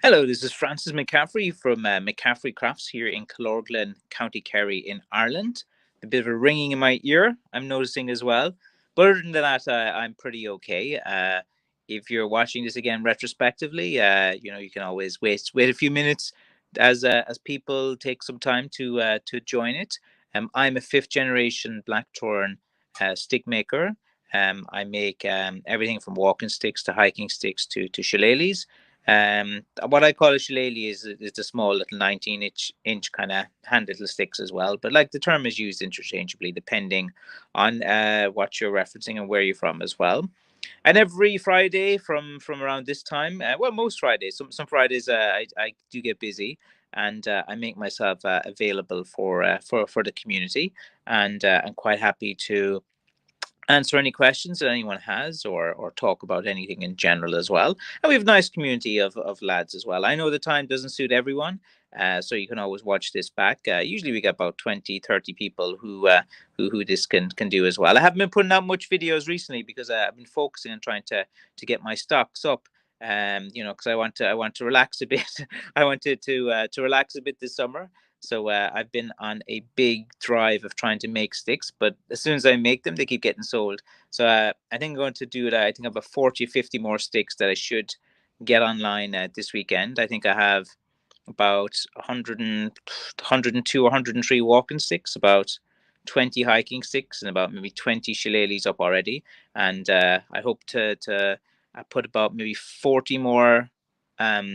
Hello, this is Francis McCaffrey from McCaffrey Crafts here in Kilorglen, County Kerry in Ireland. A bit of a ringing in my ear, I'm noticing as well. But other than that, I'm pretty okay. If you're watching this again retrospectively, you can always wait a few minutes as people take some time to join it. I'm a fifth generation Blackthorn stick maker. I make everything from walking sticks to hiking sticks to shillelaghs. What I call a shillelagh is the small little 19-inch kind of hand little sticks as well. But like the term is used interchangeably depending on what you're referencing and where you're from as well. And every Friday from around this time, well, most Fridays, some Fridays I do get busy and I make myself available for the community, and I'm quite happy to answer any questions that anyone has or talk about anything in general as well. And we have a nice community of lads as well. I know the time doesn't suit everyone. So you can always watch this back. Usually we get about 20, 30 people who this can do as well. I haven't been putting out much videos recently because I've been focusing on trying to get my stocks up. Because I want to relax a bit. I wanted to relax a bit this summer, so I've been on a big drive of trying to make sticks, but as soon as I make them, they keep getting sold. So I think I'm going to do that. I think I have about 40, 50 more sticks that I should get online this weekend. I think I have about 100 102 or 103 walking sticks, about 20 hiking sticks, and about maybe 20 shillelaghs up already. And I hope to put about maybe 40 more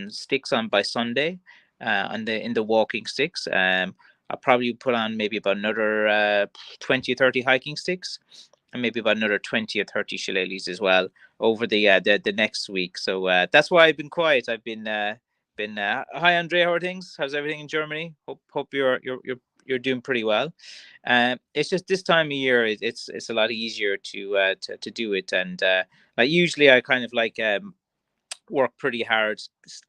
sticks on by Sunday on the walking sticks. I'll probably put on maybe about another 20 or 30 hiking sticks, and maybe about another 20 or 30 shillelaghs as well over the next week. So that's why I've been quiet. I've been hi Andre, how are things? How's everything in Germany? Hope you're doing pretty well. It's just this time of year it's a lot easier to do it, and like usually I kind of like work pretty hard,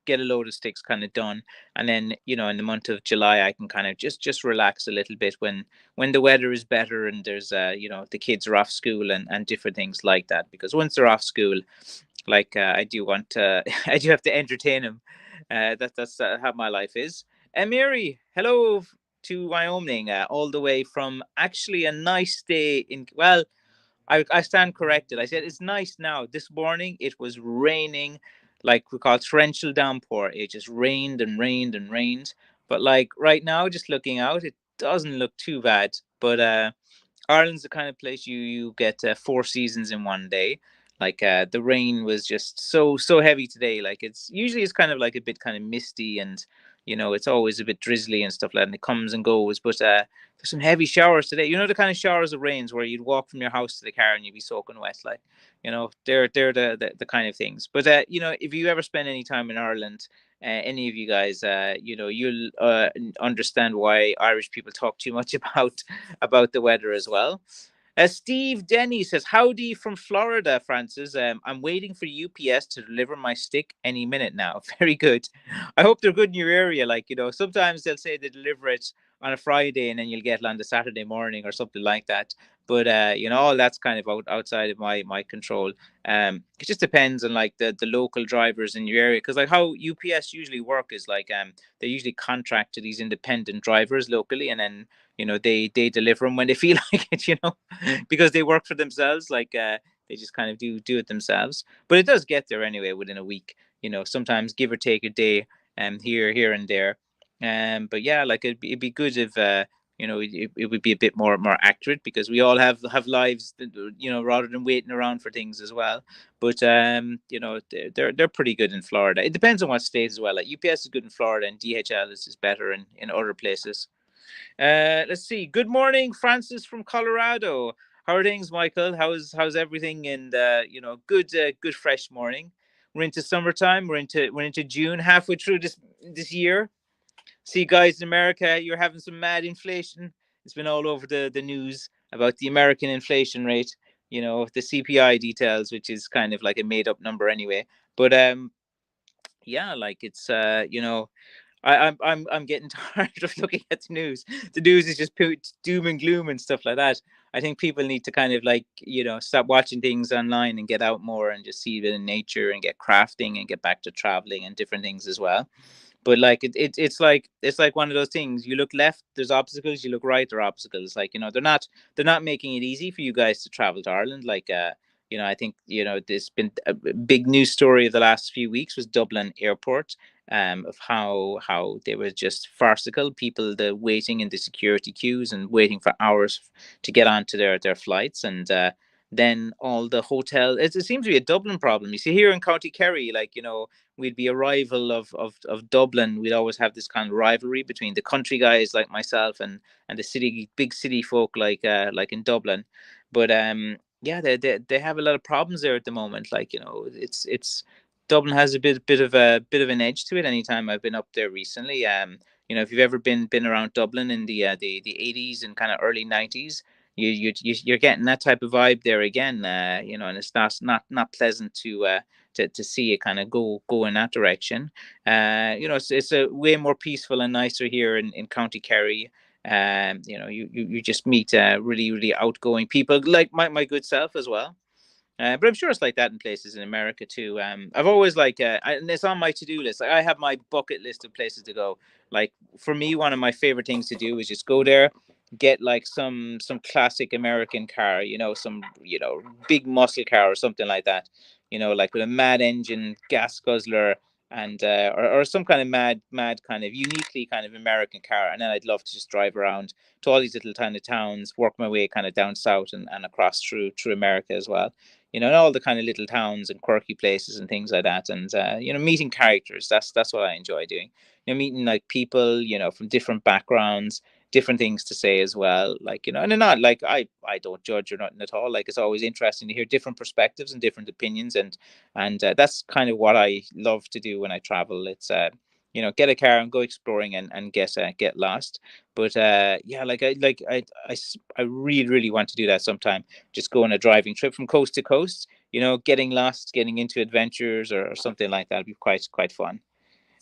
get a load of sticks kind of done, and then in the month of July I can kind of just relax a little bit when the weather is better and there's the kids are off school and different things like that. Because once they're off school, like I do want to, I do have to entertain them. That's how my life is. And Mary, hello to Wyoming, all the way from actually a nice day in. Well, I stand corrected. I said it's nice now. This morning it was raining, like we call torrential downpour. It just rained and rained and rained. But like right now, just looking out, it doesn't look too bad. But Ireland's the kind of place you get four seasons in one day. Like the rain was just so heavy today. Like it's kind of like a bit kind of misty, and it's always a bit drizzly and stuff like that. And it comes and goes. But there's some heavy showers today. You know, the kind of showers of rains where you'd walk from your house to the car and you'd be soaking wet. Like they're the kind of things. But if you ever spend any time in Ireland, any of you guys, you'll understand why Irish people talk too much about the weather as well. Steve Denny says, "Howdy from Florida, Francis. I'm waiting for UPS to deliver my stick any minute now." Very good. I hope they're good in your area. Like, sometimes they'll say they deliver it on a Friday and then you'll get it on the Saturday morning or something like that. But all that's kind of outside of my control. It just depends on like the local drivers in your area, because like how UPS usually work is like they usually contract to these independent drivers locally, and then they deliver them when they feel like it, because they work for themselves. Like they just kind of do it themselves. But it does get there anyway within a week. Sometimes give or take a day, here and there. But yeah, like it'd be good if it would be a bit more accurate, because we all have lives, rather than waiting around for things as well. But they're pretty good in Florida. It depends on what state as well. Like UPS is good in Florida and DHL is better in other places. Let's see. Good morning, Francis from Colorado. How are things, Michael? How's everything? And good fresh morning. We're into summertime. We're into June, halfway through this year. See, guys, in America, you're having some mad inflation. It's been all over the news about the American inflation rate. The CPI details, which is kind of like a made up number anyway. But yeah, like it's I'm getting tired of looking at the news. The news is just doom and gloom and stuff like that. I think people need to kind of like, stop watching things online and get out more and just see it in nature and get crafting and get back to traveling and different things as well. But like it's like one of those things. You look left, there's obstacles. You look right, there are obstacles. Like, they're not making it easy for you guys to travel to Ireland. Like, I think, there's been a big news story of the last few weeks was Dublin Airport, of how they were just farcical. People, the waiting in the security queues and waiting for hours to get onto their flights. And then all the hotel, it seems to be a Dublin problem. You see, here in County Kerry, like, we'd be a rival of Dublin. We'd always have this kind of rivalry between the country guys like myself and the big city folk like in Dublin. But yeah, they have a lot of problems there at the moment. Like, it's Dublin has a bit of an edge to it. Anytime I've been up there recently, if you've ever been around Dublin in the 80s and kind of early 90s, you're getting that type of vibe there again. And it's not pleasant to see it kind of go in that direction. It's a way more peaceful and nicer here in County Kerry. You just meet really, really outgoing people like my good self as well. But I'm sure it's like that in places in America too. I've always and it's on my to-do list. Like, I have my bucket list of places to go. Like, for me, one of my favorite things to do is just go there, get like some classic American car, some big muscle car or something like that, like with a mad engine, gas guzzler, and or some kind of mad kind of uniquely kind of American car. And then I'd love to just drive around to all these little tiny towns, work my way kind of down south and across through America as well. And all the kind of little towns and quirky places and things like that. And meeting characters. That's what I enjoy doing. Meeting like people, from different backgrounds, different things to say as well. Like, and they're not like I don't judge or nothing at all. Like, it's always interesting to hear different perspectives and different opinions, and that's kind of what I love to do when I travel. It's get a car and go exploring and get lost. But yeah, I really, really want to do that sometime. Just go on a driving trip from coast to coast. Getting lost, getting into adventures or something like that would be quite fun.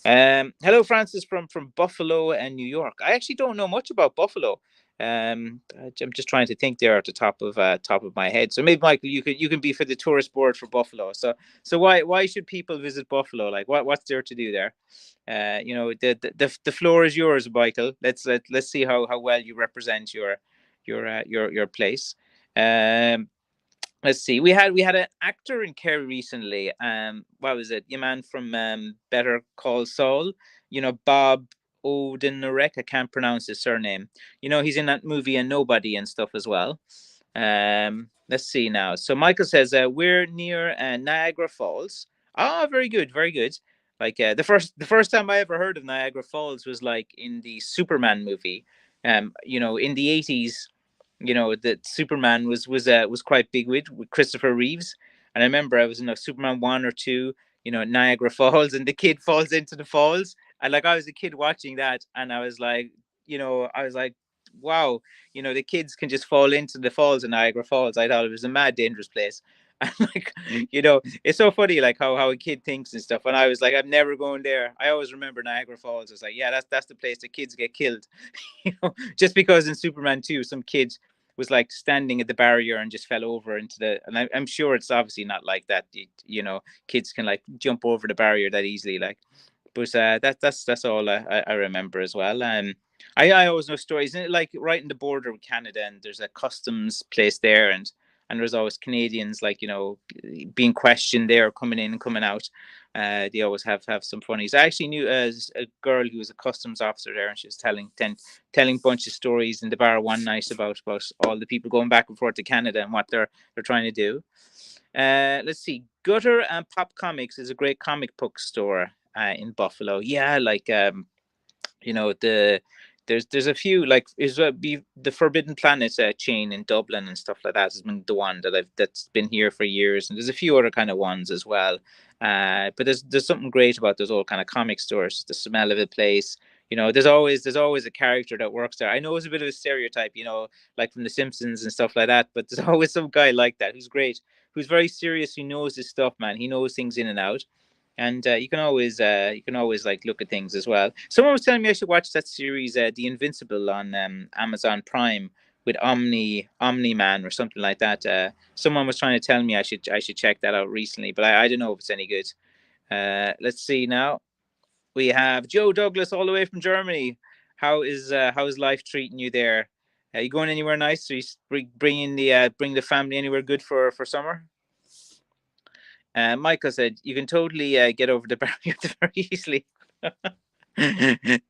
Hello, Francis from Buffalo and New York. I actually don't know much about Buffalo. I'm just trying to think there at the top of my head. So maybe, Michael, you can be for the tourist board for Buffalo. So why should people visit Buffalo? Like, what's there to do there? The floor is yours, Michael. Let's see how well you represent your place. Um, let's see. We had an actor in Kerry recently. What was it? Your man from Better Call Saul. Bob Odenkirk. I can't pronounce his surname. He's in that movie and Nobody and stuff as well. Let's see now. So Michael says we're near Niagara Falls. Oh, very good, very good. Like, the first time I ever heard of Niagara Falls was like in the Superman movie. In the 80s, that Superman was quite big with Christopher Reeves. And I remember I was in a Superman 1 or 2, Niagara Falls, and the kid falls into the falls. And like, I was a kid watching that, and I was like, wow, the kids can just fall into the falls in Niagara Falls. I thought it was a mad dangerous place. And like, it's so funny, like how a kid thinks and stuff. And I was like, I'm never going there. I always remember Niagara Falls. I was like, yeah, that's the place that kids get killed. Just because in Superman 2, some kid was like standing at the barrier and just fell over into and I'm sure it's obviously not like that. Kids can like jump over the barrier that easily, like. But that's all I remember as well. I always know stories, like right in the border with Canada, and there's a customs place there, and there's always Canadians, like, being questioned there, coming in and coming out. They always have some funnies. I actually knew a girl who was a customs officer there, and she was telling a bunch of stories in the bar one night about all the people going back and forth to Canada and what they're trying to do. Let's see. Gutter and Pop Comics is a great comic book store in Buffalo. Yeah, like, there's a few, like, is be the Forbidden Planet chain in Dublin and stuff like that has been the one that's been here for years, and there's a few other kind of ones as well. But there's something great about those old kind of comic stores. The smell of the place. There's always a character that works there. I know it's a bit of a stereotype, like from The Simpsons and stuff like that, but there's always some guy like that who's great, who's very serious, who knows his stuff, man. He knows things in and out. And you can always like look at things as well. Someone was telling me I should watch that series, The Invincible, on Amazon Prime, with Omni Man or something like that. Someone was trying to tell me I should check that out recently, but I don't know if it's any good. Let's see now. We have Joe Douglas all the way from Germany. How is life treating you there? You going anywhere nice? Are you bring the family anywhere good for summer? Michael said you can totally get over the barrier very easily.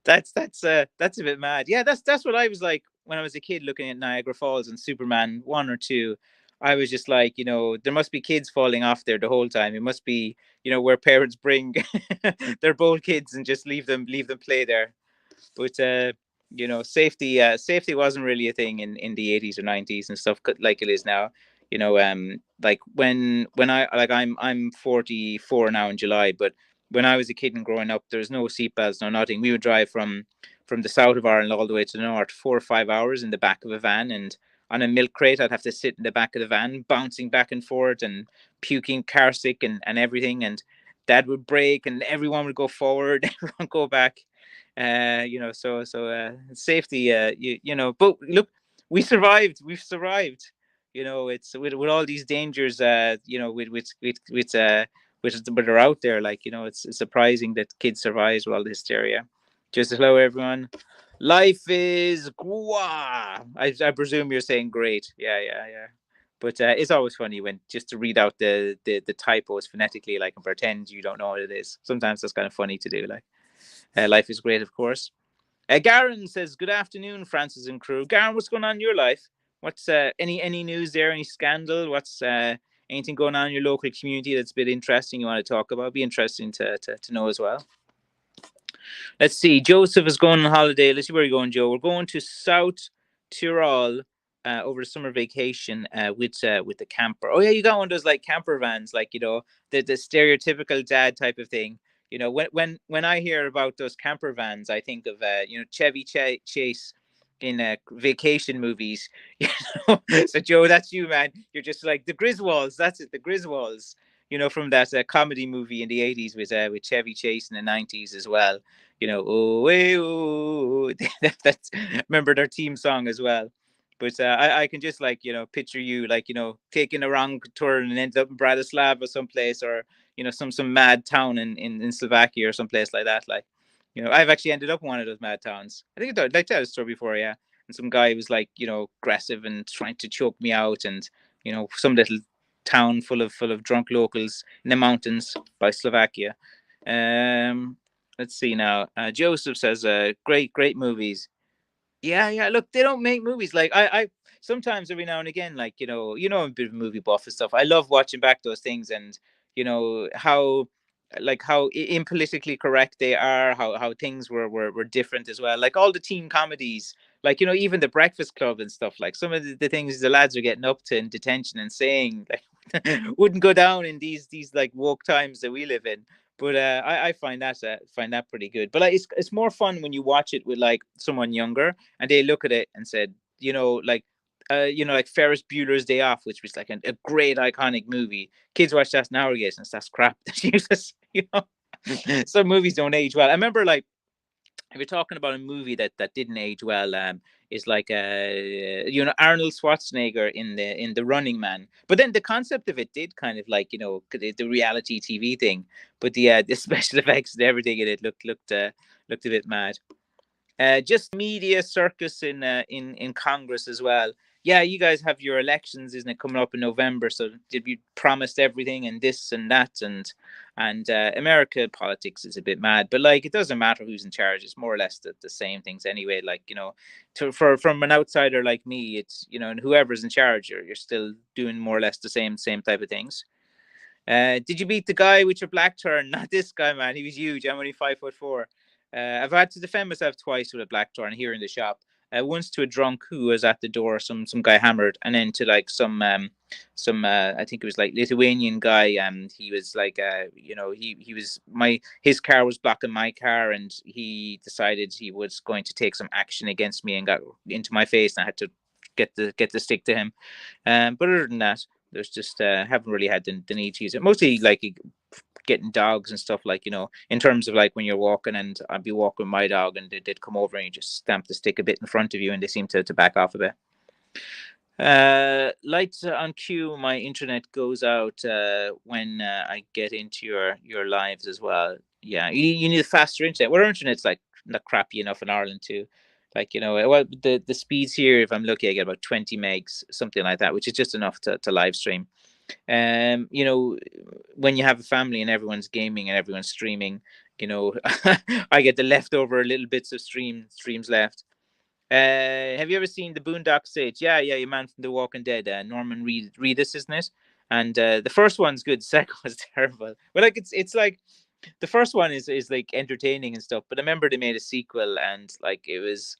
That's a bit mad. Yeah, that's what I was like when I was a kid looking at Niagara Falls and Superman 1 or 2. I was just like, there must be kids falling off there the whole time. It must be, where parents bring their bold kids and just leave them play there. But safety wasn't really a thing in the 80s or 90s and stuff like it is now. Like when I'm 44 now in July, but when I was a kid and growing up, there's no seatbelts, no nothing. We would drive from the south of Ireland all the way to the north, 4 or 5 hours in the back of a van, and on a milk crate, I'd have to sit in the back of the van, bouncing back and forth and puking car sick and everything. And Dad would brake, and everyone would go forward, everyone go back. Safety. But look, We've survived. It's with all these dangers. Which are out there. Like it's surprising that kids survive with all the hysteria. Just hello, everyone. Life is I presume you're saying great. Yeah. But it's always funny when just to read out the typos phonetically, like, and pretend you don't know what it is. Sometimes that's kind of funny to do. Like, life is great, of course. Garen says, "Good afternoon, Francis and crew." Garen, what's going on in your life? What's any news there? Any scandal? What's anything going on in your local community that's a bit interesting you want to talk about? Be interesting to know as well. Let's see. Joseph is going on holiday. Let's see where you're going, Joe. We're going to South Tyrol over the summer vacation with the camper. Oh yeah, you got one of those like camper vans, like the stereotypical dad type of thing. When I hear about those camper vans, I think of Chevy Chase in vacation movies. So Joe, that's you, man. You're just like the Griswolds. That's it, the Griswolds. From that comedy movie in the 80s with Chevy Chase in the 90s as well. Oh, hey, oh. That's remember their team song as well. But I can just like picture you like taking a wrong turn and end up in Bratislava someplace, or some mad town in Slovakia or someplace like that. Like I've actually ended up in one of those mad towns. I think I'd like to tell a story before, yeah. And some guy was like aggressive and trying to choke me out, and some little town full of drunk locals in the mountains by Slovakia. Let's see now. Joseph says, great movies. Yeah. Look, they don't make movies like I sometimes every now and again, like I'm a bit of a movie buff and stuff. I love watching back those things, and how like how impolitically correct they are, how things were different as well. Like all the teen comedies, like even the Breakfast Club and stuff. Like some of the things the lads are getting up to in detention and saying, like wouldn't go down in these like woke times that we live in. But I find that pretty good. But like, it's more fun when you watch it with like someone younger, and they look at it and said, like Ferris Bueller's Day Off, which was like a great iconic movie. Kids watch that nowadays, and that's crap. Jesus, some movies don't age well. I remember like if you're talking about a movie that didn't age well, is like Arnold Schwarzenegger in the Running Man. But then the concept of it did kind of like the reality TV thing, but the special effects and everything in it looked a bit mad. Just media circus in Congress as well. Yeah, you guys have your elections, isn't it, coming up in November? So did you promised everything and this and that and America politics is a bit mad, but like it doesn't matter who's in charge. It's more or less the same things anyway. Like from an outsider like me, it's and whoever's in charge, you're still doing more or less the same type of things. Did you beat the guy with your Blackthorn? Not this guy, man. He was huge. I'm only 5'4". I've had to defend myself twice with a Blackthorn here in the shop. Once to a drunk who was at the door, some guy hammered, and then to like some I think it was like Lithuanian guy. He was like he was his car was blocking my car, and he decided he was going to take some action against me and got into my face, and I had to get the stick to him. But other than that, there's just haven't really had the need to use it. Mostly like getting dogs and stuff, like in terms of like when you're walking, and I'd be walking with my dog and they'd come over and you just stamp the stick a bit in front of you and they seem to back off a bit. Lights on cue. My internet goes out when I get into your lives as well. Yeah, you need a faster internet. Well, our internet's like not crappy enough in Ireland too. Like well, the speeds here, if I'm lucky, I get about 20 megs, something like that, which is just enough to live stream. You know, when you have a family and everyone's gaming and everyone's streaming, you know, I get the leftover little bits of streams left. Have you ever seen the Boondock Saints? Yeah, yeah, your man from The Walking Dead, Norman Reedus, isn't it? And the first one's good, the second one's terrible. But like it's like the first one is like entertaining and stuff. But I remember they made a sequel and like it was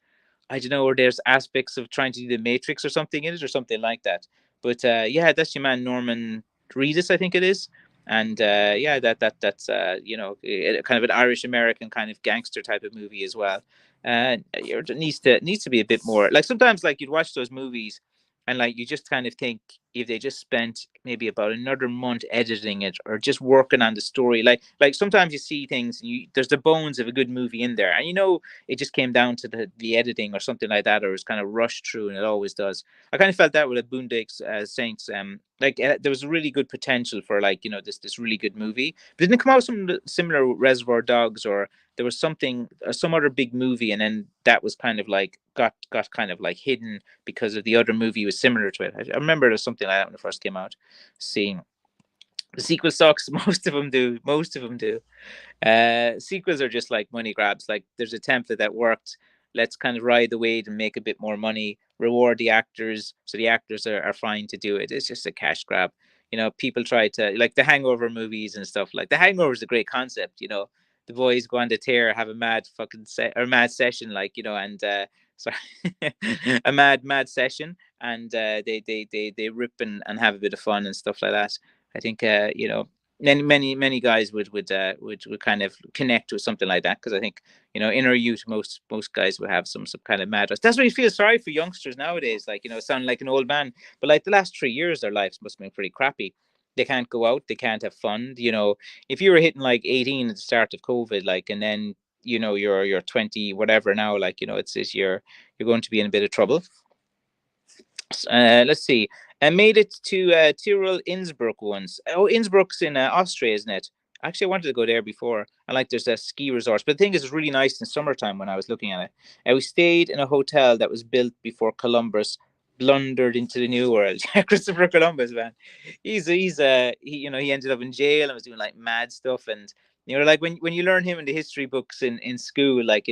I don't know, or there's aspects of trying to do the Matrix or something in it or something like that. But yeah, that's your man Norman Reedus, I think it is. And yeah, that's kind of an Irish American kind of gangster type of movie as well. It needs to be a bit more like sometimes like you'd watch those movies and like you just kind of think if they just spent maybe about another month editing it or just working on the story like sometimes you see things and there's the bones of a good movie in there and it just came down to the editing or something like that, or it was kind of rushed through, and it always does. I kind of felt that with the Boondock Saints. There was really good potential for like this really good movie, but didn't it come out some similar with Reservoir Dogs, or there was something some other big movie, and then that was kind of like got kind of like hidden because of the other movie was similar to it. I remember there was something like that when it first came out. Seeing the sequel sucks. Most of them do. Most of them do. Sequels are just like money grabs. Like there's a template that worked. Let's kind of ride the wave and make a bit more money, reward the actors. So the actors are fine to do it. It's just a cash grab. People try to like the Hangover movies and stuff. Like the Hangover is a great concept. The boys go on the tear, have a mad fucking mad session, like and sorry, a mad session, and they rip and have a bit of fun and stuff like that. I think many guys would kind of connect with something like that because I think in our youth most guys would have some kind of madness. That's why you feel sorry for youngsters nowadays. Like sound like an old man, but like the last 3 years, their lives must have been pretty crappy. They can't go out, they can't have fun. If you were hitting like 18 at the start of COVID, like, and then you're 20 whatever now, like it's you're going to be in a bit of trouble. Let's see. I made it to Tyrol, Innsbruck once. Oh, Innsbruck's in Austria, isn't it? Actually, I wanted to go there before. I like there's a ski resort, but the thing is, it's really nice in summertime when I was looking at it. We stayed in a hotel that was built before Columbus blundered into the New World. Christopher Columbus, man. He ended up in jail and was doing like mad stuff, and like when you learn him in the history books in school, like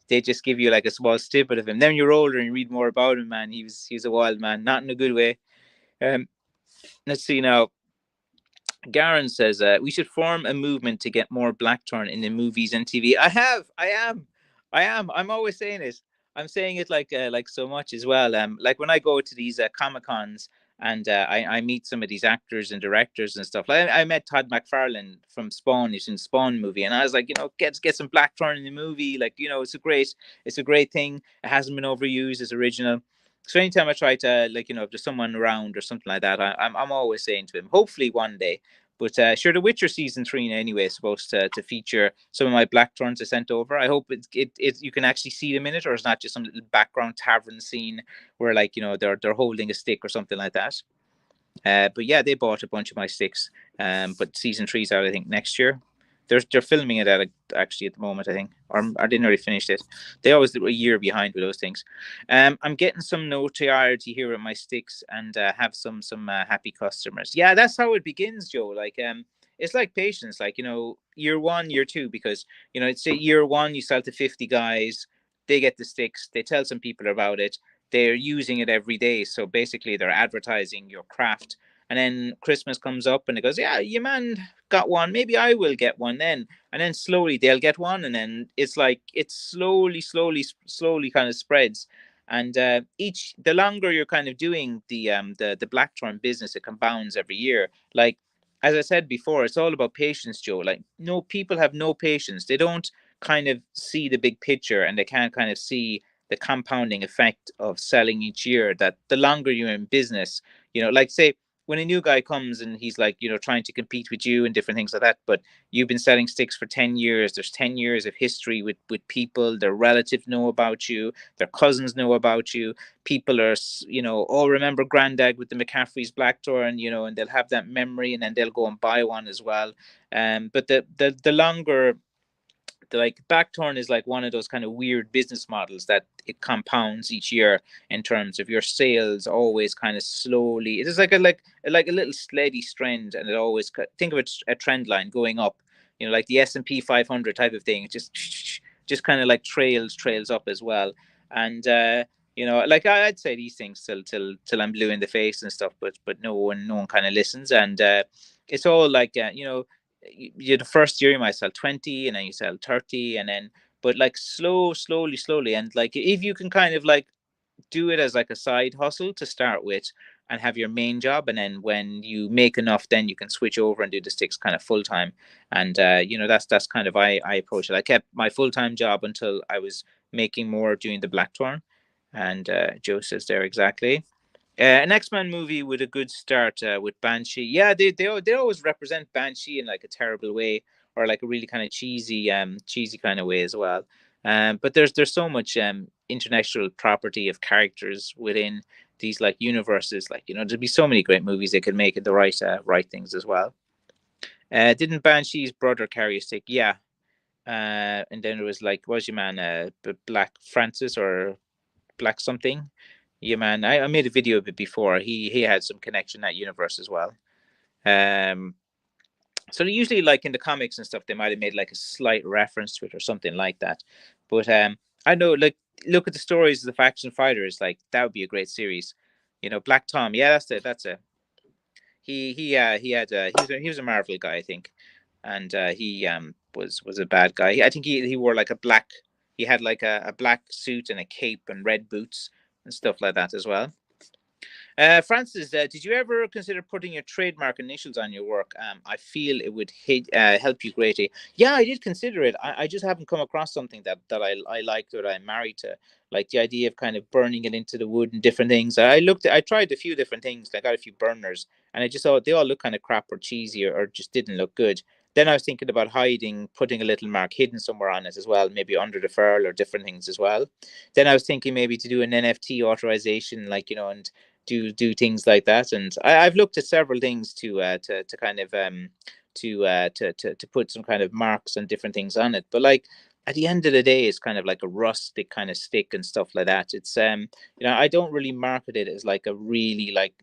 they just give you like a small snippet of him. Then you're older and you read more about him, man. He was a wild man, not in a good way. Um, let's see now. Garen says we should form a movement to get more Blackthorn in the movies and TV. I am. I'm always saying it. I'm saying it like so much as well. Like when I go to these Comic Cons and I meet some of these actors and directors and stuff. Like I met Todd McFarlane from Spawn. He's in Spawn movie, and I was like, get some Blackthorn in the movie. Like it's a great thing. It hasn't been overused. It's original. So anytime I try to like if there's someone around or something like that, I'm always saying to him, hopefully one day. But sure, The Witcher season 3 anyway is supposed to feature some of my Blackthorns I sent over. I hope it you can actually see them in it, or it's not just some little background tavern scene where like they're holding a stick or something like that. But yeah, they bought a bunch of my sticks. But season 3's out I think next year. They're filming it actually at the moment I think, or I didn't already finish it. They always do a year behind with those things. I'm getting some notoriety here with my sticks and have some happy customers. Yeah, that's how it begins, Joe. Like it's like patience. Like year one, year two, because it's a year one you sell to 50 guys. They get the sticks. They tell some people about it. They're using it every day. So basically, they're advertising your craft. And then Christmas comes up and it goes, yeah, you man got one. Maybe I will get one then. And then slowly they'll get one. And then it's like, it slowly kind of spreads. And the longer you're kind of doing the Blackthorn business, it compounds every year. Like, as I said before, it's all about patience, Joe. Like, no, people have no patience. They don't kind of see the big picture and they can't kind of see the compounding effect of selling each year. That the longer you're in business, like say when a new guy comes and he's like, trying to compete with you and different things like that, but you've been selling sticks for 10 years. There's 10 years of history with people. Their relatives know about you. Their cousins know about you. People are, oh, remember Grandad with the McCaffrey's Blackthorn, and they'll have that memory, and then they'll go and buy one as well. But the longer, like Blackthorn is like one of those kind of weird business models that it compounds each year in terms of your sales always kind of slowly. It is like a little steady trend, and it always, think of it a trend line going up. Like the S&P 500 type of thing. It just kind of like trails up as well. And like I'd say these things till I'm blue in the face and stuff, but no one kind of listens. And it's all like you the first year you might sell 20, and then you sell 30, and then, but like slowly, and like if you can kind of like do it as like a side hustle to start with and have your main job, and then when you make enough, then you can switch over and do the sticks kind of full time. And that's kind of I approach it. I kept my full-time job until I was making more doing the Blackthorn. And Joe says there exactly. An X-Men movie with a good start with Banshee. Yeah, they always represent Banshee in like a terrible way, or like a really kind of cheesy kind of way as well. But there's so much intellectual property of characters within these like universes. Like, there'd be so many great movies they could make, at the right things as well. Didn't Banshee's brother carry a stick? Yeah. And then there was like, what's your man, Black Francis or Black something? Yeah, man. I made a video of it before. He had some connection in that universe as well. Um, so usually, like in the comics and stuff, they might have made like a slight reference to it or something like that. But I know, like, look at the stories of the faction fighters. Like, that would be a great series. Black Tom. Yeah, that's it. That's it. He was a Marvel guy, I think, and he was a bad guy. I think he wore like a black. He had like a black suit and a cape and red boots and stuff like that as well. Francis, did you ever consider putting your trademark initials on your work? I feel it would help you greatly. Yeah, I did consider it. I just haven't come across something that I liked or I'm married to. Like the idea of kind of burning it into the wood and different things. I tried a few different things. I got a few burners, and I just thought they all look kind of crap or cheesy, or just didn't look good. Then I was thinking about putting a little mark hidden somewhere on it as well, maybe under the furl or different things as well. Then I was thinking maybe to do an NFT authorization, like, and do things like that. And I've looked at several things to kind of to put some kind of marks and different things on it. But like at the end of the day, it's kind of like a rustic kind of stick and stuff like that. It's I don't really market it as like a really like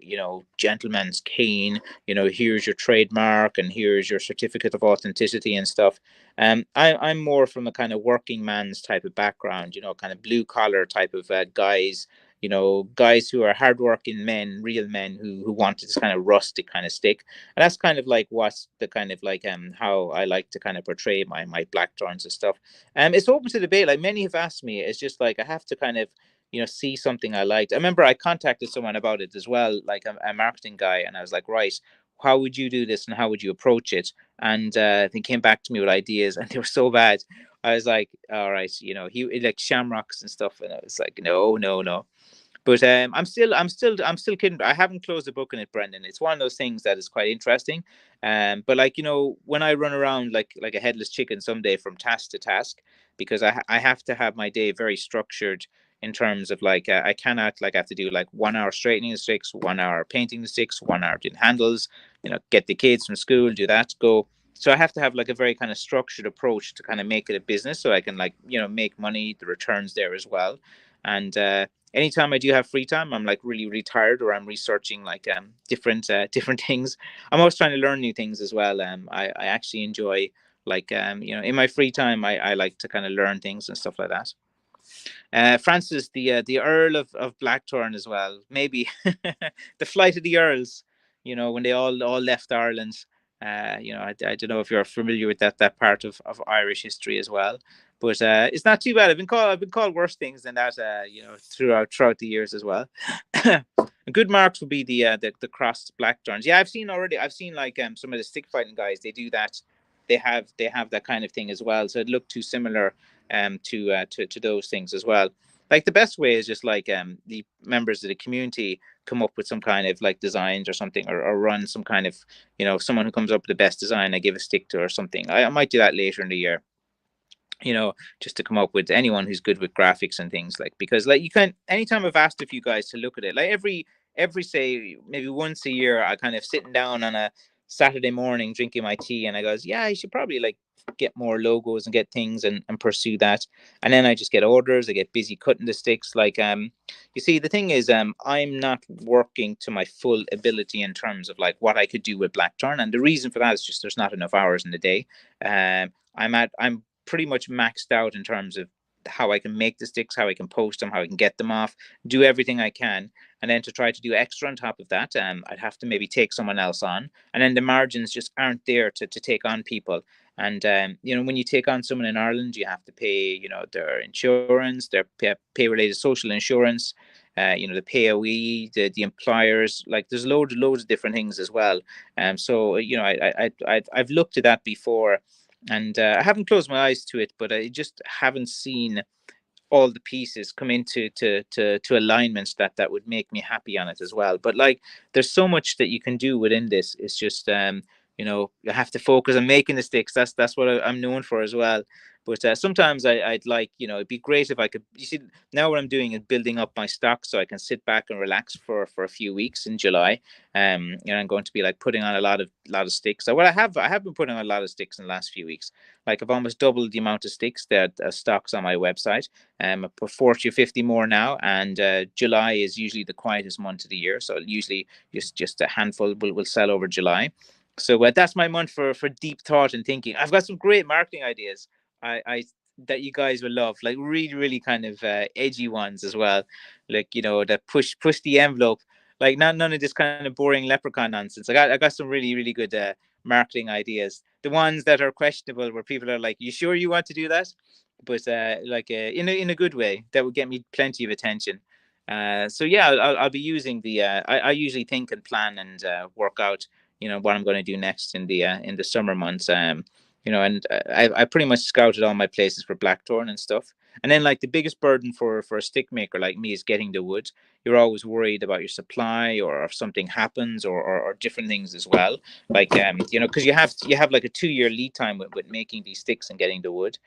gentleman's cane. Here's your trademark and here's your certificate of authenticity and stuff. I'm more from a kind of working man's type of background. Kind of blue collar type of guys, guys who are hardworking men, real men who want this kind of rustic kind of stick. And that's kind of like what's the kind of like how I like to kind of portray my Blackthorns and stuff. It's open to debate. Like many have asked me, it's just like I have to kind of see something I liked. I remember I contacted someone about it as well, like a marketing guy, and I was like, right, how would you do this and how would you approach it? And they came back to me with ideas, and they were so bad. I was like, all right, he like shamrocks and stuff, and I was like, no. But I'm still kidding. I haven't closed the book on it, Brendan. It's one of those things that is quite interesting. But like when I run around like a headless chicken someday from task to task, because I have to have my day very structured in terms of like I cannot like I have to do like 1 hour straightening the sticks, 1 hour painting the sticks, 1 hour doing handles. Get the kids from school, do that, go. So I have to have like a very kind of structured approach to kind of make it a business, so I can like make money, the returns there as well. And anytime I do have free time, I'm like really tired, or I'm researching like different things. I'm always trying to learn new things as well. I actually enjoy like in my free time I like to kind of learn things and stuff like that. Francis, the Earl of Blackthorn as well. Maybe the flight of the Earls. When they all left Ireland. I don't know if you're familiar with that part of Irish history as well, but it's not too bad. I've been called worse things than that. Throughout the years as well. Good marks would be the crossed Blackthorns. Yeah, I've seen already. I've seen like some of the stick fighting guys. They do that. They have that kind of thing as well. So it looked too similar to those things as well. like the best way is just like the members of the community come up with some kind of like designs or something, or run some kind of, someone who comes up with the best design I give a stick to or something. I might do that later in the year, just to come up with anyone who's good with graphics and things, like, because like you can, anytime I've asked a few guys to look at it, like every say maybe once a year, I kind of sitting down on a Saturday morning drinking my tea, and I goes, yeah, I should probably like get more logos and get things, and pursue that. And then I just get orders, I get busy cutting the sticks. Like you see, the thing is, I'm not working to my full ability in terms of like what I could do with Blackthorn, and the reason for that is just there's not enough hours in the day. I'm pretty much maxed out in terms of how I can make the sticks, how I can post them, how I can get them off, do everything I can. And then to try to do extra on top of that, I'd have to maybe take someone else on. And then the margins just aren't there to take on people. And, when you take on someone in Ireland, you have to pay, their insurance, their pay related social insurance, the POE, the employers, like there's loads of different things as well. So, I've looked at that before, and I haven't closed my eyes to it, but I just haven't seen all the pieces come into to alignments that would make me happy on it as well. But like, there's so much that you can do within this. It's just you have to focus on making the sticks. That's what I'm known for as well. But sometimes I'd like, it'd be great if I could. You see, now what I'm doing is building up my stock so I can sit back and relax for a few weeks in July. I'm going to be like putting on a lot of sticks. So what I have been putting on a lot of sticks in the last few weeks. Like I've almost doubled the amount of sticks that stocks on my website. I put 40 or 50 more now, and July is usually the quietest month of the year. So usually just a handful will sell over July. So that's my month for deep thought and thinking. I've got some great marketing ideas. I that you guys will love, like really really kind of edgy ones as well, like that push the envelope, like not none of this kind of boring leprechaun nonsense. I got some really really good marketing ideas. The ones that are questionable, where people are like, "You sure you want to do that?" But like in a good way that would get me plenty of attention. So yeah, I'll be using the. I usually think and plan and work out, what I'm going to do next in the summer months. And I pretty much scouted all my places for Blackthorn and stuff. And then like the biggest burden for a stick maker like me is getting the wood. You're always worried about your supply, or if something happens, or different things as well. Like because you have like a 2-year lead time with making these sticks and getting the wood.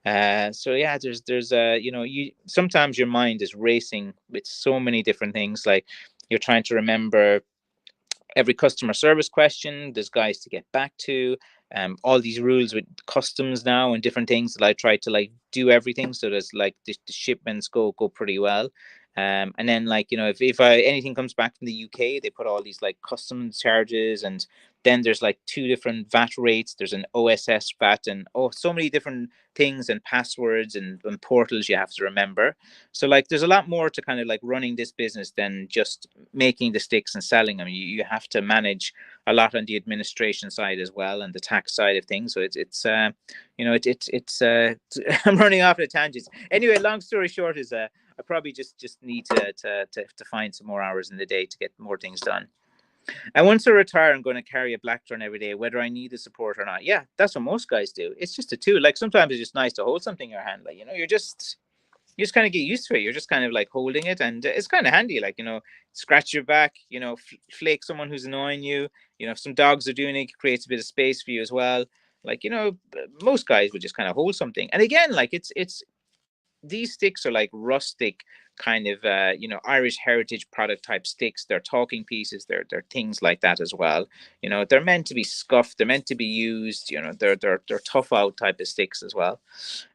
So yeah, there's you sometimes your mind is racing with so many different things. Like you're trying to remember every customer service question, there's guys to get back to, all these rules with customs now and different things that I try to like do everything so there's like the shipments go pretty well. And then like if anything comes back from the UK, they put all these like customs charges, and then there's like 2 different VAT rates. There's an OSS VAT, and so many different things, and passwords, and portals you have to remember. So like there's a lot more to kind of like running this business than just making the sticks and selling them. You have to manage a lot on the administration side as well, and the tax side of things. So I'm running off at tangents. Anyway, long story short is I probably just need to find some more hours in the day to get more things done. And once I retire, I'm going to carry a Blackthorn every day, whether I need the support or not. Yeah, that's what most guys do. It's just a tool. Like sometimes it's just nice to hold something in your hand. Like you just kind of get used to it. You're just kind of like holding it, and it's kind of handy. Like scratch your back. Flake someone who's annoying you. If some dogs are doing it, it creates a bit of space for you as well. Like most guys would just kind of hold something. And again, like it's these sticks are like rustic kind of Irish heritage product type sticks. They're talking pieces. They're things like that as well. They're meant to be scuffed. They're meant to be used. They're tough out type of sticks as well.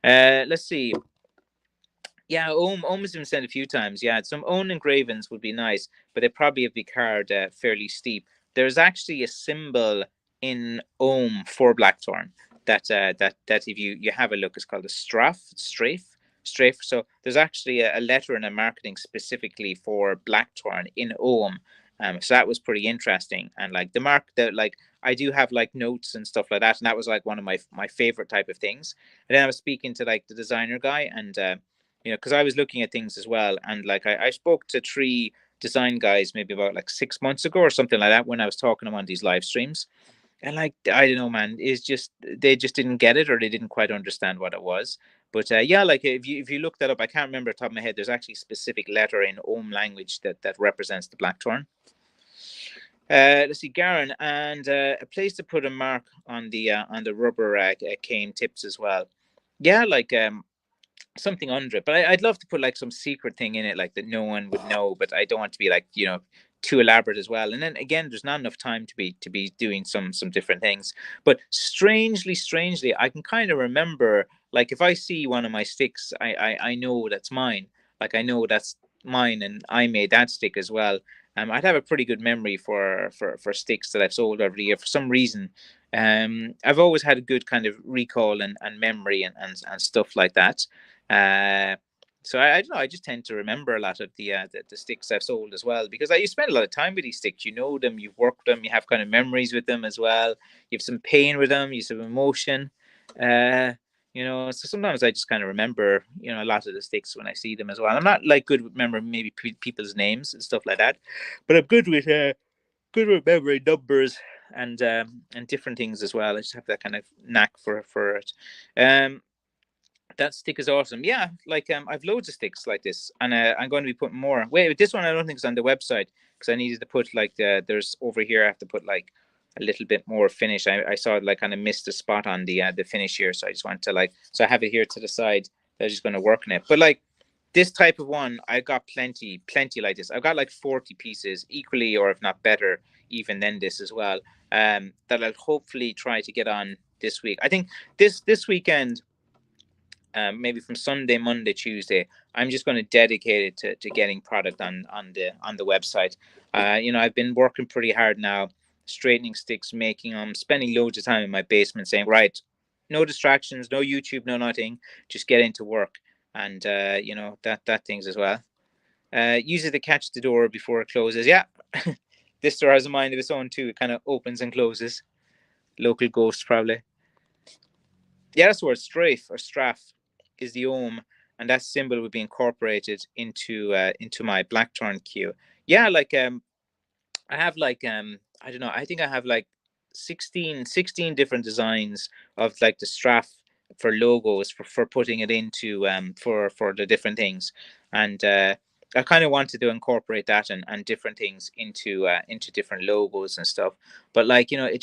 Let's see. Yeah, Ohm has been said a few times. Yeah, some own engravings would be nice, but they probably have to be carved fairly steep. There's actually a symbol in Ohm for Blackthorn that if you have a look, it's called a Strafe. So there's actually a letter and a marketing specifically for Blackthorn in Ohm. So that was pretty interesting. And like like I do have like notes and stuff like that, and that was like one of my favorite type of things. And then I was speaking to like the designer guy, and because I was looking at things as well, and like I spoke to 3 design guys maybe about like 6 months ago or something like that when I was talking to them on these live streams. And like, I don't know, man, it's just they just didn't get it, or they didn't quite understand what it was. But yeah, like if you look that up, I can't remember off the top of my head. There's actually a specific letter in Ohm language that represents the blackthorn. Let's see, Garen, and a place to put a mark on the rubber cane tips as well. Yeah, like something under it. But I'd love to put like some secret thing in it, like that no one would know. But I don't want to be like, too elaborate as well. And then again, there's not enough time to be doing some different things. But strangely, I can kind of remember, like, if I see one of my sticks, I know that's mine. Like, I know that's mine, and I made that stick as well. I'd have a pretty good memory for sticks that I've sold over the year. For some reason, I've always had a good kind of recall and memory and stuff like that. Uh, so I don't know. I just tend to remember a lot of the sticks I've sold as well, because you spend a lot of time with these sticks. You know them, you've worked them, you have kind of memories with them as well. You have some pain with them, you have some emotion. Uh, so sometimes I just kind of remember, a lot of the sticks when I see them as well. I'm not like good with remembering maybe people's names and stuff like that, but I'm good with remembering numbers and different things as well. I just have that kind of knack for it. Um, that stick is awesome. Yeah, like I've loads of sticks like this, and I'm going to be putting more. Wait, this one I don't think is on the website, because I needed to put like there's over here. I have to put like a little bit more finish. I saw it like kind of missed a spot on the finish here, so I just want to like, so I have it here to the side. I'm just going to work on it. But like this type of one, I got plenty like this. I've got like 40 pieces, equally or if not better even than this as well. That I'll hopefully try to get on this week. I think this weekend, maybe from Sunday, Monday, Tuesday, I'm just going to dedicate it to getting product on the website. I've been working pretty hard now, straightening sticks, making them, spending loads of time in my basement, saying, right, no distractions, no YouTube, no nothing, just get into work, and that things as well. Use it to catch the door before it closes. Yeah, this door has a mind of its own too. It kind of opens and closes. Local ghost probably. Yeah, that's the word. Strafe or Strafe is the ohm, and that symbol would be incorporated into my Blackthorn queue. Yeah, like I have like I don't know. I think I have like 16 different designs of like the Strafe for logos for putting it into for the different things, and I kind of wanted to incorporate that and different things into different logos and stuff. But like it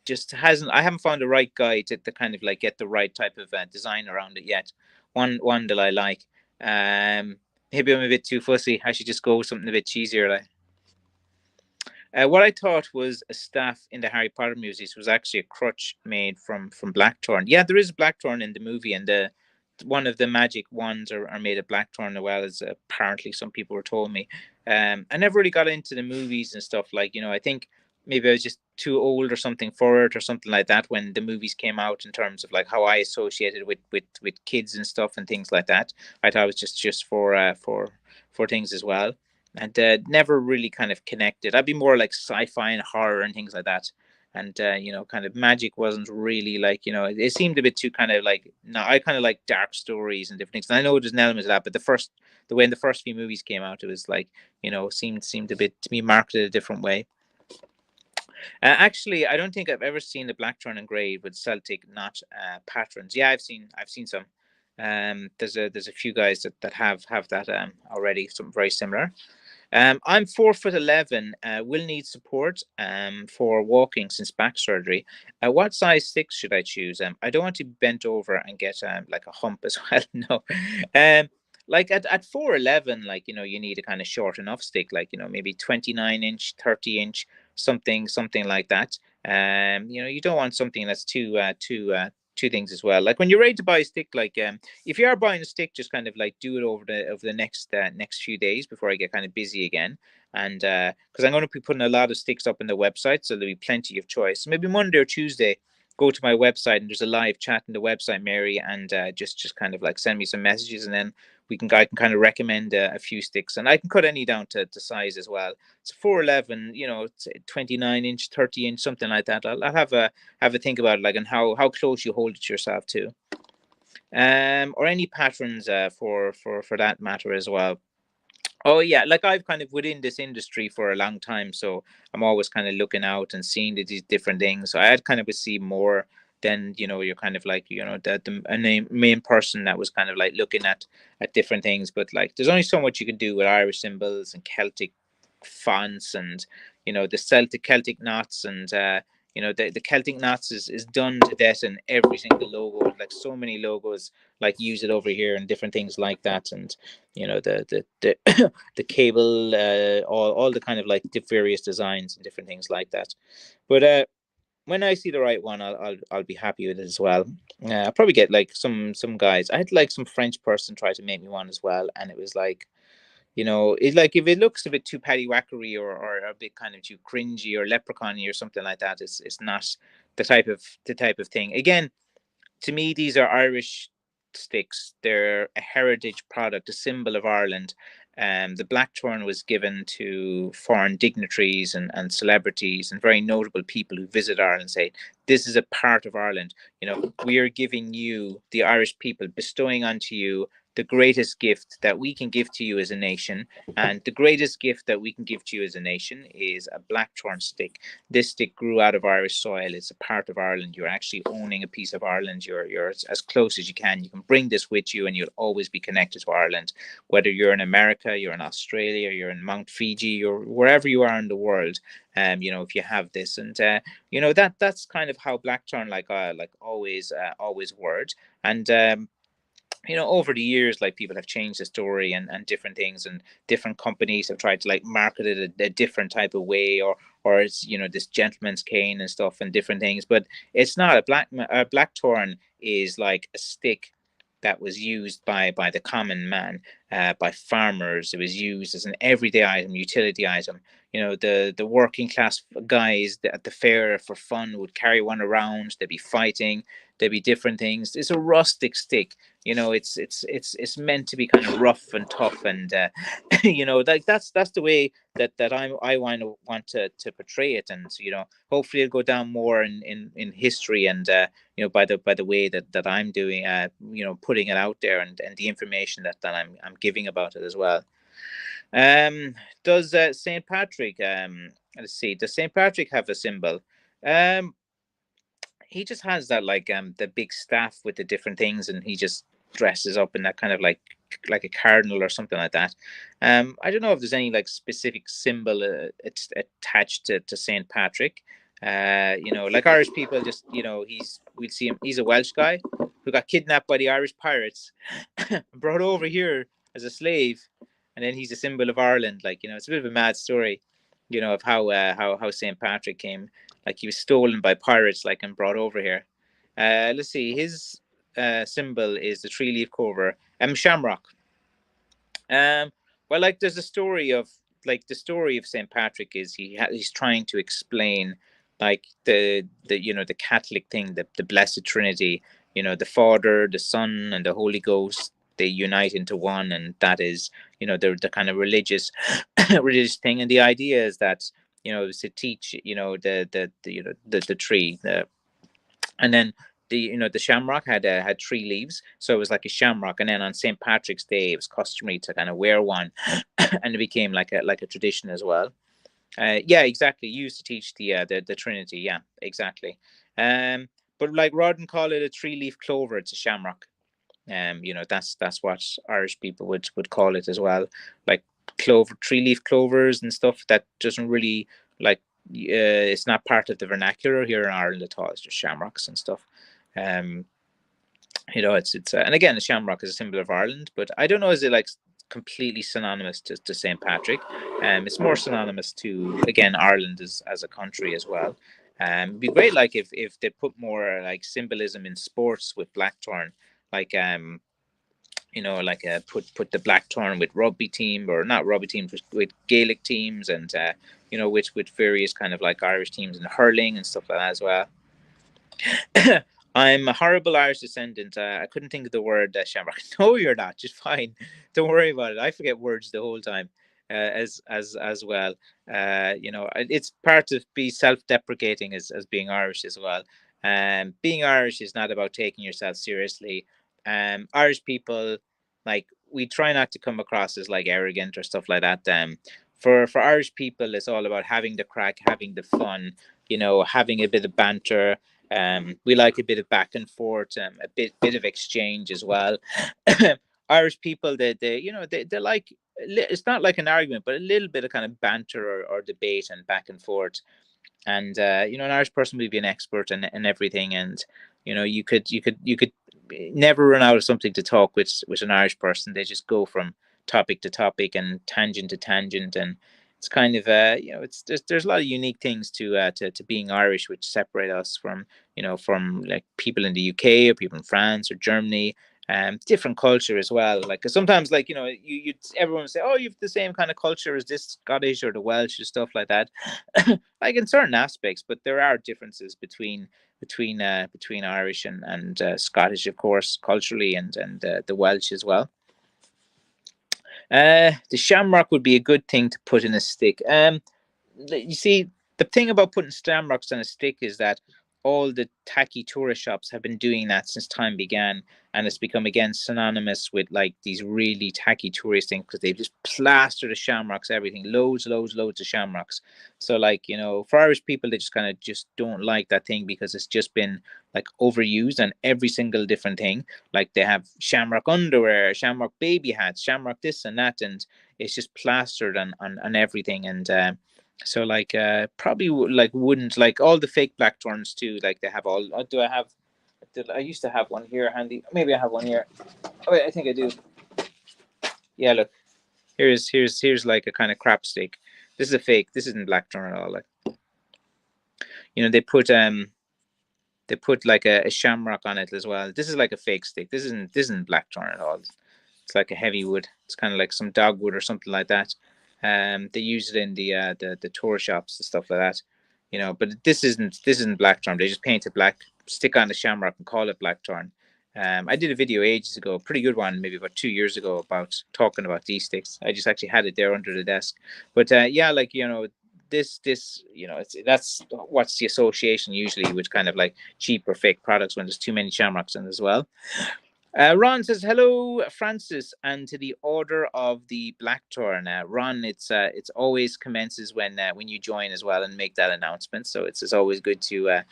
just hasn't. I haven't found the right guy to kind of like get the right type of design around it yet. One that I like. Maybe I'm a bit too fussy. I should just go with something a bit cheesier. Like. What I thought was a staff in the Harry Potter movies was actually a crutch made from Blackthorn. Yeah, there is Blackthorn in the movie, and the one of the magic wands are made of Blackthorn as well, as apparently some people were told me. I never really got into the movies and stuff. Like I think maybe I was just too old or something for it or something like that when the movies came out. In terms of like how I associated with kids and stuff and things like that, I thought it was just for things as well, and never really kind of connected. I'd be more like sci-fi and horror and things like that. And kind of magic wasn't really like it seemed a bit too kind of like no. I kind of like dark stories and different things. And I know there's an element of that, but the way in the first few movies came out, it was like seemed a bit to be marketed a different way. Actually, I don't think I've ever seen the Blackthorn engraved with Celtic knot patterns. Yeah, I've seen some. There's a few guys that have that already, something very similar. I'm 4'11". Will need support for walking since back surgery. What size sticks should I choose? I don't want to be bent over and get like a hump as well. No. Like at 4'11", like you need a kind of short enough stick, like maybe 29-inch, 30-inch, something like that. You don't want something that's two things as well. Like when you're ready to buy a stick, like if you are buying a stick, just kind of like do it over the next few days before I get kind of busy again. And because I'm going to be putting a lot of sticks up on the website, so there'll be plenty of choice. Maybe Monday or Tuesday, go to my website and there's a live chat in the website, Mary, and just kind of like send me some messages, and then I can kind of recommend a few sticks, and I can cut any down to size as well. It's 4'11", 29-inch, 30-inch, something like that. I'll have a think about it, like, and how close you hold it to yourself too, or any patterns for that matter as well. Oh yeah, like I've kind of within this industry for a long time, so I'm always kind of looking out and seeing these different things. So I had kind of see more than you're kind of like the a main person that was kind of like looking at different things. But like, there's only so much you can do with Irish symbols and Celtic fonts, and the Celtic knots, and the Celtic knots is done to death in every single logo. Like so many logos like use it over here and different things like that, and the the cable, all the kind of like various designs and different things like that. But when I see the right one, I'll be happy with it as well. I'll probably get like some guys. I had like some French person try to make me one as well, and it was like, it's like if it looks a bit too paddywhackery, or a bit kind of too cringy or leprechaun-y or something like that, it's not the type of thing. Again, to me, these are Irish sticks. They're a heritage product, a symbol of Ireland. The Blackthorn was given to foreign dignitaries and celebrities and very notable people who visit Ireland, say, this is a part of Ireland. We are giving you, the Irish people, bestowing onto you the greatest gift that we can give to you as a nation. And the greatest gift that we can give to you as a nation is a Blackthorn stick. This stick grew out of Irish soil. It's a part of Ireland. You're actually owning a piece of Ireland. You're as close as you can. You can bring this with you, and you'll always be connected to Ireland. Whether you're in America, you're in Australia, you're in Mount Fiji, or wherever you are in the world, if you have this, and that's kind of how Blackthorn like always word. And over the years, like, people have changed the story, and different things, and different companies have tried to like market it a different type of way, or it's this gentleman's cane and stuff and different things. But it's not a blackthorn is like a stick that was used by the common man, by farmers. It was used as an everyday item, utility item. The working class guys at the fair for fun would carry one around. They'd be fighting. There'd be different things. It's a rustic stick. It's meant to be kind of rough and tough, and like that's the way that I want to portray it. And hopefully it'll go down more in history, and by the way that I'm doing, putting it out there, and the information that I'm giving about it as well. um does St. Patrick, let's see, does St. Patrick have a symbol? He just has that, like, the big staff with the different things, and he just dresses up in that kind of like a cardinal or something like that. I don't know if there's any like specific symbol it's attached to Saint Patrick. Like Irish people, just we'd see him. He's a Welsh guy who got kidnapped by the Irish pirates, brought over here as a slave, and then he's a symbol of Ireland. Like, it's a bit of a mad story, of how Saint Patrick came. Like, he was stolen by pirates, like, and brought over here. Let's see. His symbol is the three-leaf clover. Shamrock. Um, well, like, there's a story of like the story of Saint Patrick is he's trying to explain, like, the Catholic thing, the Blessed Trinity. The Father, the Son, and the Holy Ghost. They unite into one, and that is, the kind of religious religious thing. And the idea is that, to teach, the tree, and then the shamrock had three leaves, so it was like a shamrock. And then on St. Patrick's Day, it was customary to kind of wear one, and it became like a tradition as well. Yeah, exactly. Used to teach the Trinity. Yeah, exactly. But like, rather than call it a three-leaf clover, it's a shamrock. That's what Irish people would call it as well. Like, clover, three-leaf clovers and stuff, that doesn't really, like, it's not part of the vernacular here in Ireland at all. It's just shamrocks and stuff. um it's and again, the shamrock is a symbol of Ireland, but I don't know, is it like completely synonymous to St. Patrick? It's more synonymous to, again, Ireland as a country as well. It'd be great, like, if they put more like symbolism in sports with Blackthorn, like, like, put the Blackthorn with rugby team, or not rugby teams, with Gaelic teams, and with various kind of like Irish teams in hurling and stuff like that as well. I'm a horrible Irish descendant. I couldn't think of the word, shamrock. No, you're not. Just fine. Don't worry about it. I forget words the whole time, as well. It's part of be self-deprecating as being Irish as well. Being Irish is not about taking yourself seriously. Irish people, like, we try not to come across as like arrogant or stuff like that. For Irish people, it's all about having the crack, having the fun, having a bit of banter. We like a bit of back and forth, a bit of exchange as well. Irish people, they like, it's not like an argument, but a little bit of kind of banter or debate and back and forth. And an Irish person would be an expert in everything, and you could never run out of something to talk with an Irish person. They just go from topic to topic and tangent to tangent, and it's kind of it's there's a lot of unique things to being Irish, which separate us from like people in the UK or people in France or Germany. Different culture as well. Like 'cause sometimes, like you everyone will say, oh, you've the same kind of culture as this Scottish or the Welsh or stuff like that. Like in certain aspects, but there are differences between Irish and Scottish, of course, culturally, and the Welsh as well. The shamrock would be a good thing to put in a stick. You see, the thing about putting shamrocks on a stick is that all the tacky tourist shops have been doing that since time began, and it's become again synonymous with like these really tacky tourist things because they've just plastered the shamrocks, everything, loads of shamrocks. So like for Irish people, they just kind of just don't like that thing because it's just been like overused on every single different thing. Like they have shamrock underwear, shamrock baby hats, shamrock this and that, and it's just plastered on everything. And so like probably like wouldn't like all the fake Blackthorns too. Like they have all. Do I have? I used to have one here handy. Maybe I have one here. Oh wait, I think I do. Yeah, look. Here's like a kind of crap stick. This is a fake. This isn't Blackthorn at all. Like they put like a shamrock on it as well. This is like a fake stick. This isn't Blackthorn at all. It's like a heavy wood. It's kind of like some dogwood or something like that. They use it in the tour shops and stuff like that. But this isn't Blackthorn. They just paint it black, stick on the shamrock, and call it Blackthorn. I did a video ages ago, a pretty good one, maybe about 2 years ago, about talking about these sticks. I just actually had it there under the desk. But yeah, like this that's what's the association usually with kind of like cheap or fake products when there's too many shamrocks in as well. Ron says hello, Francis, and to the Order of the Blackthorn. Ron, it's always commences when you join as well and make that announcement. So it's always good to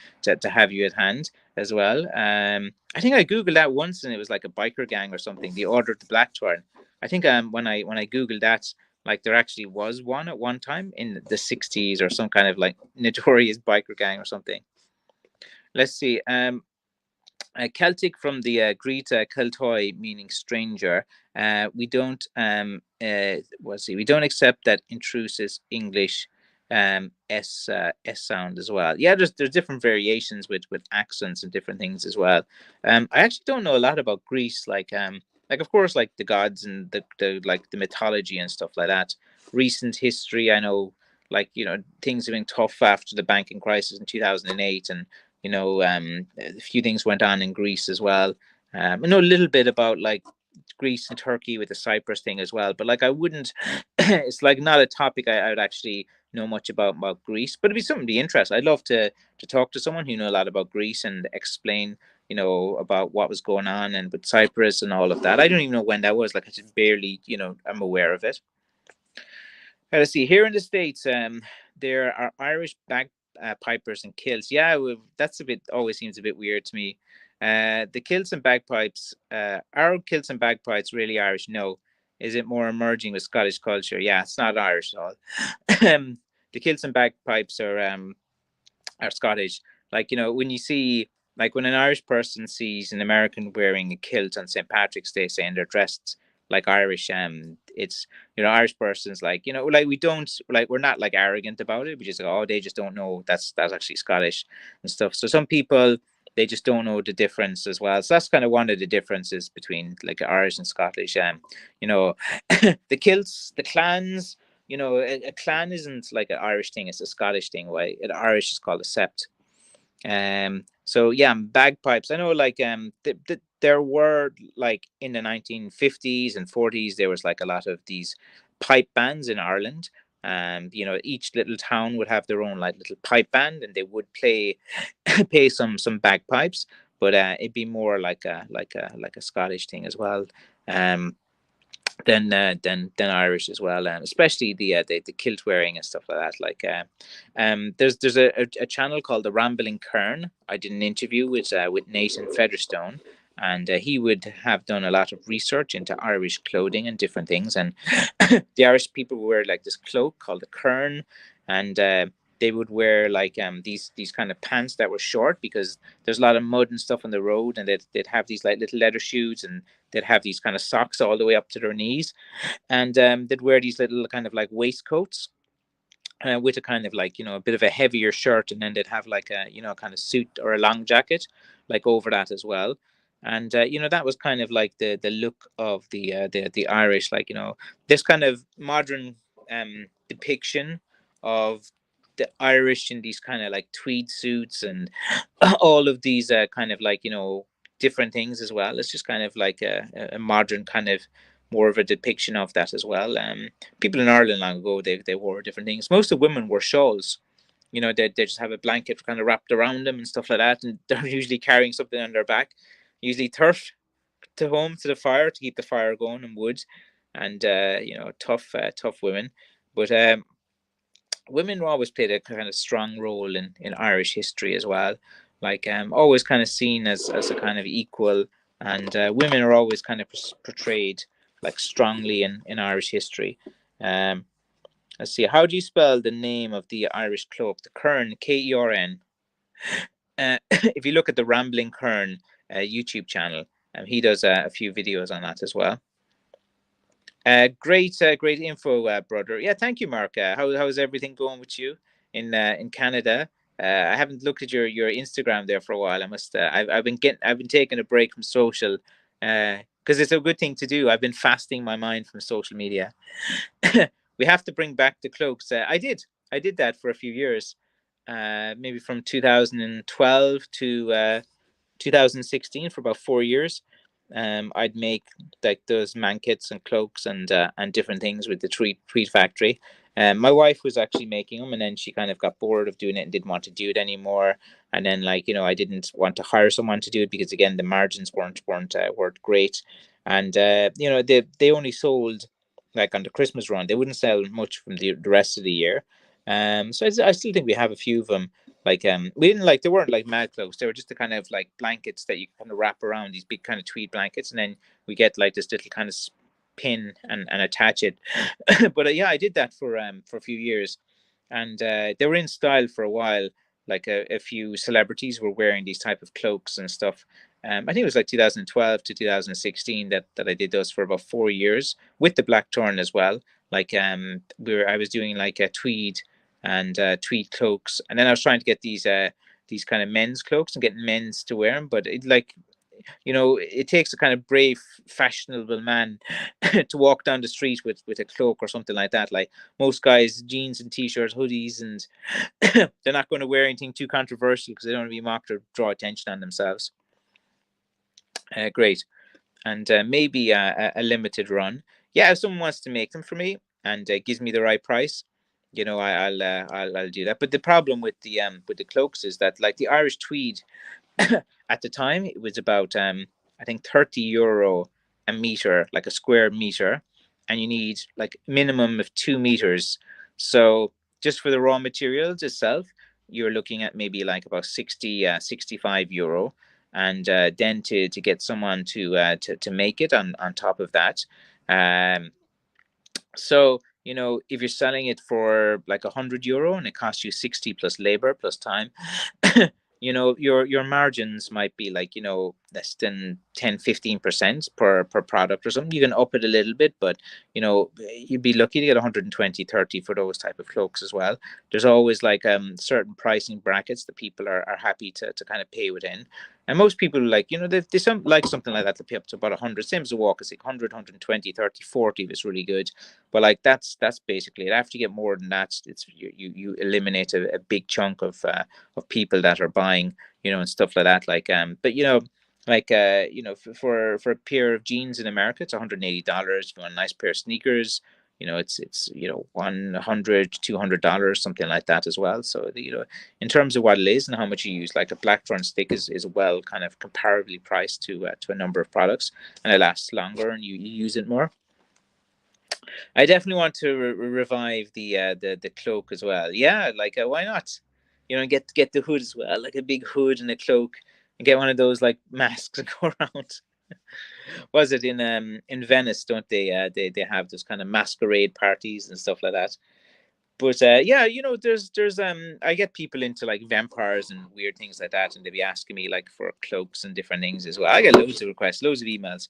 have you at hand as well. I think I googled that once and it was like a biker gang or something. The Order of the Blackthorn. I think when I googled that, like there actually was one at one time in the 60s or some kind of like notorious biker gang or something. Let's see. Celtic from the Greek Keltoi, meaning stranger. We don't we don't accept that intrusive English s sound as well. Yeah, there's different variations with accents and different things as well. I actually don't know a lot about Greece, like of course like the gods and the like the mythology and stuff like that. Recent history, I know, like things have been tough after the banking crisis in 2008, and a few things went on in Greece as well. I know a little bit about like Greece and Turkey with the Cyprus thing as well, but like I wouldn't. It's like not a topic I would actually know much about Greece, but it'd be something to be interested. I'd love to talk to someone who know a lot about Greece and explain about what was going on and with Cyprus and all of that. I don't even know when that was. Like I just barely I'm aware of it. Let's see. Here in the States, there are Irish bagpipers and kilts. Yeah, that's always seems a bit weird to me. The kilts and bagpipes, are kilts and bagpipes really Irish? No. Is it more emerging with Scottish culture? Yeah, it's not Irish at all. The kilts and bagpipes are Scottish. Like when you see, like when an Irish person sees an American wearing a kilt on St. Patrick's Day, saying they're dressed like Irish, it's Irish persons like like we don't like we're not like arrogant about it. We just go, oh, they just don't know that's actually Scottish and stuff. So some people, they just don't know the difference as well. So that's kind of one of the differences between like Irish and Scottish. The kilts, the clans. A clan isn't like an Irish thing; it's a Scottish thing. Why an Irish is called a sept. So yeah, bagpipes. I know, like there were like in the 1950s and 40s, there was like a lot of these pipe bands in Ireland. Each little town would have their own like little pipe band, and they would play play some bagpipes, but it'd be more like a Scottish thing as well. than Irish as well, especially the kilt wearing and stuff like that. Like, there's a channel called the Rambling Kern. I did an interview with Nathan Featherstone, and he would have done a lot of research into Irish clothing and different things. And the Irish people wear like this cloak called the Kern, and they would wear like these kind of pants that were short because there's a lot of mud and stuff on the road, and they'd have these like little leather shoes, and they'd have these kind of socks all the way up to their knees, and they'd wear these little kind of like waistcoats. With a kind of like a bit of a heavier shirt, and then they'd have like a kind of suit or a long jacket like over that as well. And that was kind of like the look of the Irish, like this kind of modern depiction of the Irish in these kind of like tweed suits and all of these kind of like different things as well. It's just kind of like a modern kind of more of a depiction of that as well. People in Ireland long ago, they wore different things. Most of the women wore shawls. They just have a blanket kind of wrapped around them and stuff like that, and they're usually carrying something on their back, usually turf to home to the fire to keep the fire going, and wood, and tough women. But women always played a kind of strong role in Irish history as well. Like, always kind of seen as a kind of equal, and women are always kind of portrayed like strongly in Irish history. Um, let's see, how do you spell the name of the Irish cloak? The Kern, Kern. If you look at the Rambling Kern YouTube channel, he does a few videos on that as well. Great info, brother. Yeah, thank you, Mark. How's everything going with you in Canada? I haven't looked at your Instagram there for a while. I must. I've been taking a break from social, because it's a good thing to do. I've been fasting my mind from social media. We have to bring back the cloaks. I did that for a few years, maybe from 2012 to 2016, for about 4 years. I'd make like those man kits and cloaks and different things with the tweed factory. My wife was actually making them, and then she kind of got bored of doing it and didn't want to do it anymore. And then, like, I didn't want to hire someone to do it because, again, the margins weren't great. And they only sold like on the Christmas run. They wouldn't sell much from the rest of the year. So I still think we have a few of them. Like, we didn't like, they weren't like mad cloaks. They were just the kind of like blankets that you kind of wrap around, these big kind of tweed blankets, and then we get like this little kind of pin and attach it. But yeah, I did that for a few years, and they were in style for a while. Like a few celebrities were wearing these type of cloaks and stuff. I think it was like 2012 to 2016 that I did those for about 4 years with the Blackthorn as well. Like, I was doing like a tweed and tweed cloaks, and then I was trying to get these kind of men's cloaks and get men's to wear them, but it takes a kind of brave, fashionable man to walk down the street with a cloak or something like that. Like, most guys, jeans and t-shirts, hoodies, and they're not going to wear anything too controversial because they don't want to be mocked or draw attention on themselves. Great. And maybe a limited run. Yeah, if someone wants to make them for me and gives me the right price, I'll do that. But the problem with the cloaks is that, like, the Irish tweed at the time, it was about I think €30 a meter, like a square meter, and you need like minimum of 2 meters. So just for the raw materials itself, you're looking at maybe like about 65 euro, and then to get someone to make it on top of that. Um, so, if you're selling it for like €100 and it costs you 60 plus labor plus time, your margins might be like, less than 10-15% per product or something. You can up it a little bit, but you'd be lucky to get 120-30 for those type of cloaks as well. There's always like certain pricing brackets that people are happy to kind of pay within. And most people, like, they like something like that to pay up to about 100. Same as a walk, it's like 100, 120, 30, 40 if it's really good. But like, that's basically it. After you get more than that, it's you eliminate a big chunk of people that are buying, and stuff like that. Like, but like, for a pair of jeans in America, it's $180. If you want a nice pair of sneakers, it's $100-200, something like that as well. So in terms of what it is and how much you use, like a Blackthorn stick is well kind of comparably priced to a number of products, and it lasts longer and you use it more. I definitely want to revive the cloak as well. Yeah, like why not? You know, get the hood as well, like a big hood and a cloak, and get one of those like masks and go around. Was it in Venice? Don't they? They have those kind of masquerade parties and stuff like that. But yeah, you know, there's I get people into like vampires and weird things like that, and they be asking me like for cloaks and different things as well. I get loads of requests, loads of emails,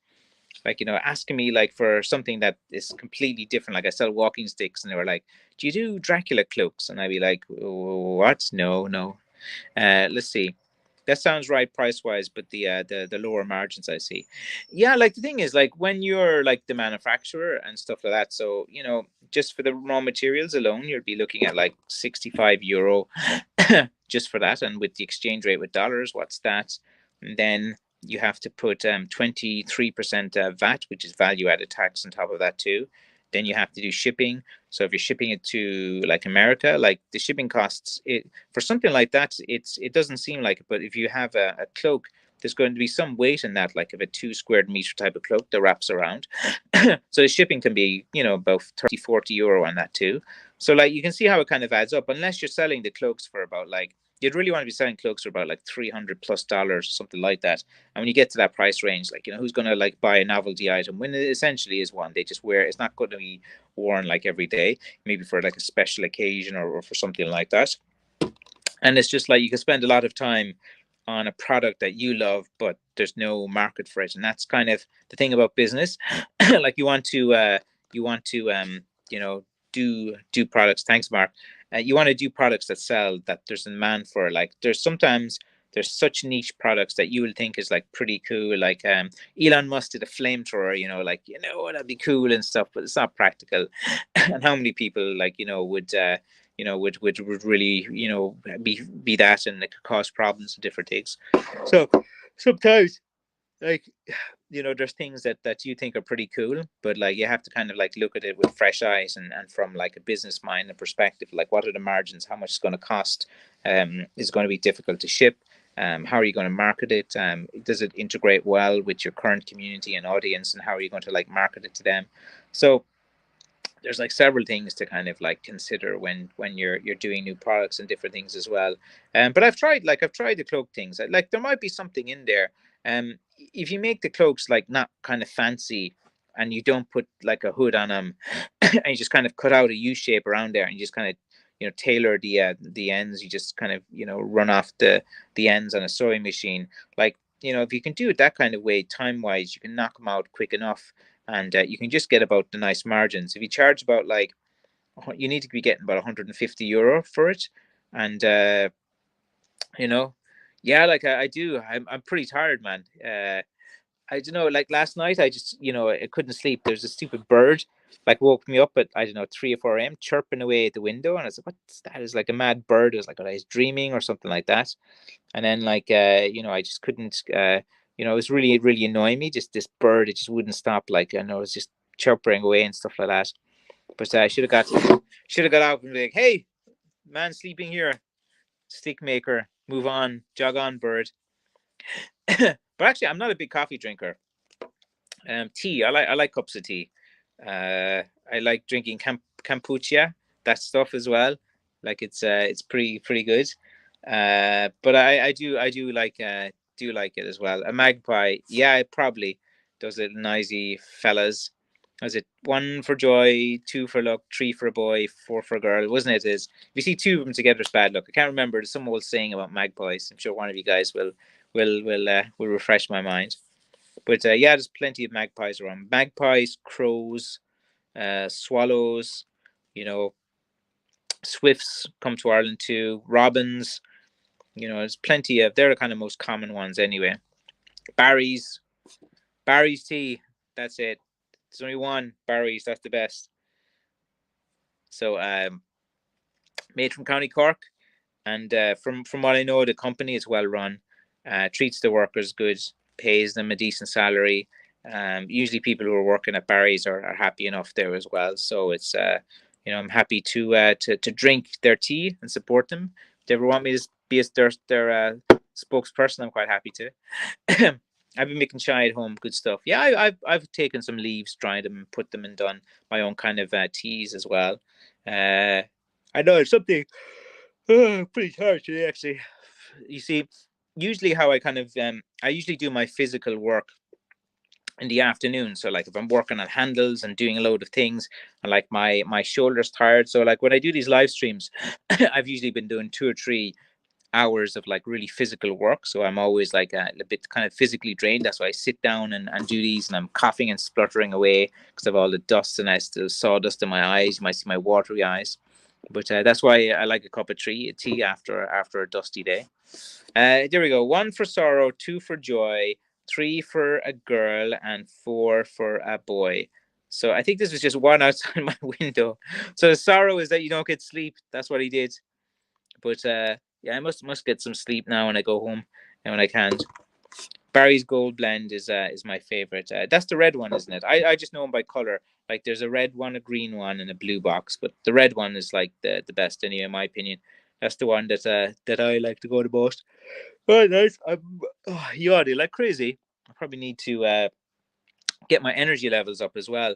like you know, asking me like for something that is completely different. Like I sell walking sticks, and they were like, "Do you do Dracula cloaks?" And I'd be like, "What? No, no." Let's see. That sounds right price wise, but the lower margins I see. Yeah, like the thing is, like when you're like the manufacturer and stuff like that. So you know, just for the raw materials alone, you'd be looking at like €65 just for that, and with the exchange rate with dollars, what's that? And then you have to put 23% VAT, which is value added tax, on top of that too. Then you have to do shipping. So if you're shipping it to like America, like the shipping costs, it for something like that, it doesn't seem like it. But if you have a cloak, there's going to be some weight in that, like of a 2 square meter type of cloak that wraps around. So the shipping can be, you know, about 30, €40 on that too. So like you can see how it kind of adds up, unless you're selling the cloaks for about like, you'd really want to be selling cloaks for about like $300+ or something like that. And when you get to that price range, like, you know, who's going to like buy a novelty item when it essentially is one they just wear? It's not going to be worn like every day, maybe for like a special occasion, or for something like that. And it's just like you can spend a lot of time on a product that you love, but there's no market for it. And that's kind of the thing about business. Like you want to you know, do products. Thanks, Mark. You want to do products that sell, that there's a demand for. Like there's sometimes there's such niche products that you will think is like pretty cool. Like Elon Musk did a flamethrower, you know, like, you know, that'd be cool and stuff, but it's not practical. And how many people, like, you know, would would really, you know, be that, and it could cause problems and different things. So sometimes, like, you know, there's things that you think are pretty cool, but like you have to kind of like look at it with fresh eyes, and from like a business mind and perspective. Like, what are the margins? How much it's going to cost? Is it going to be difficult to ship? How are you going to market it? Does it integrate well with your current community and audience? And how are you going to like market it to them? So there's like several things to kind of like consider when you're doing new products and different things as well. But I've tried the cloak things. Like there might be something in there. If you make the cloaks like not kind of fancy, and you don't put like a hood on them, and you just kind of cut out a U shape around there, and you just kind of, you know, tailor the ends. You just kind of, you know, run off the ends on a sewing machine. Like, you know, if you can do it that kind of way, time wise, you can knock them out quick enough, and you can just get about the nice margins. If you charge about like, you need to be getting about €150 for it, and you know, yeah, like I do. I'm pretty tired, man. I don't know. Like last night, I just, you know, I couldn't sleep. There's a stupid bird like woke me up at, I don't know, 3 or 4 a.m. chirping away at the window, and I was like, "What's that?" Is like a mad bird. It was like, "Oh, I was dreaming or something like that." And then like you know, I just couldn't. You know, it was really annoying me. Just this bird, it just wouldn't stop. Like, I know, it was just chirping away and stuff like that. But I should have got out and be like, "Hey, man, sleeping here, stick maker, move on, jog on, bird." But actually, I'm not a big coffee drinker. Tea, I like cups of tea. I like drinking kombucha, that stuff as well. Like it's pretty good. But I do like it as well. A magpie, yeah, it probably does it noisy fellas. Was it one for joy, two for luck, three for a boy, four for a girl? Wasn't it? Is if you see two of them together, it's bad luck. I can't remember. There's some old saying about magpies. I'm sure one of you guys will refresh my mind. But yeah, there's plenty of magpies around. Magpies, crows, swallows, you know, swifts come to Ireland too. Robins, you know, there's plenty of. They're the kind of most common ones anyway. Barry's, Barry's tea. That's it. There's only one Barry's. That's the best. So, made from County Cork, and from what I know, the company is well run, treats the workers good, pays them a decent salary. Usually, people who are working at Barry's are happy enough there as well. So it's you know, I'm happy to drink their tea and support them. If they ever want me to be their spokesperson, I'm quite happy to. I've been making chai at home. Good stuff. Yeah, I've taken some leaves, dried them, and put them and done my own kind of teas as well. Uh, I know it's something pretty tired today actually. You see, usually how I kind of I usually do my physical work in the afternoon. So like if I'm working on handles and doing a load of things, and like my shoulders tired. So like when I do these live streams, I've usually been doing 2 or 3 hours of like really physical work. So I'm always like a bit kind of physically drained. That's why I sit down and do these, and I'm coughing and spluttering away because of all the dust, and I still sawdust in my eyes. You might see my watery eyes. But that's why I like a cup of tea after a dusty day. There we go. 1 for sorrow, 2 for joy, 3 for a girl, and 4 for a boy. So I think this was just one outside my window. So the sorrow is that you don't get sleep. That's what he did. But yeah, I must get some sleep now when I go home and when I can. Barry's Gold Blend is my favorite. That's the red one, isn't it? I just know them by color. Like there's a red one, a green one, and a blue box. But the red one is like the best anyway, in my opinion. That's the one that I like to go the most. Oh, nice. I'm yawning like crazy. I probably need to get my energy levels up as well.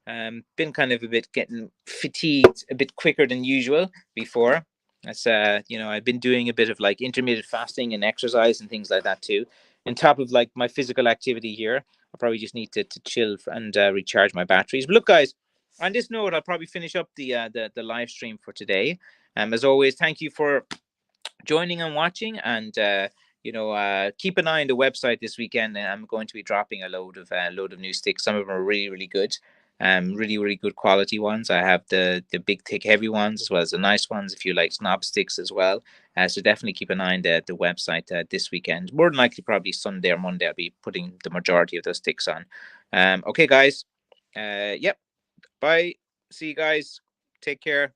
Been kind of a bit getting fatigued a bit quicker than usual before. That's I've been doing a bit of like intermittent fasting and exercise and things like that too. On top of like my physical activity here, I probably just need to chill and recharge my batteries. But look, guys, on this note, I'll probably finish up the live stream for today. As always, thank you for joining and watching, and keep an eye on the website this weekend. I'm going to be dropping a load of new sticks. Some of them are really really good, really really good quality ones. I have the big thick heavy ones as well as the nice ones if you like snob sticks as well. So definitely keep an eye on the website this weekend. More than likely probably Sunday or Monday I'll be putting the majority of those sticks on. Okay guys, yep, bye, see you guys, take care.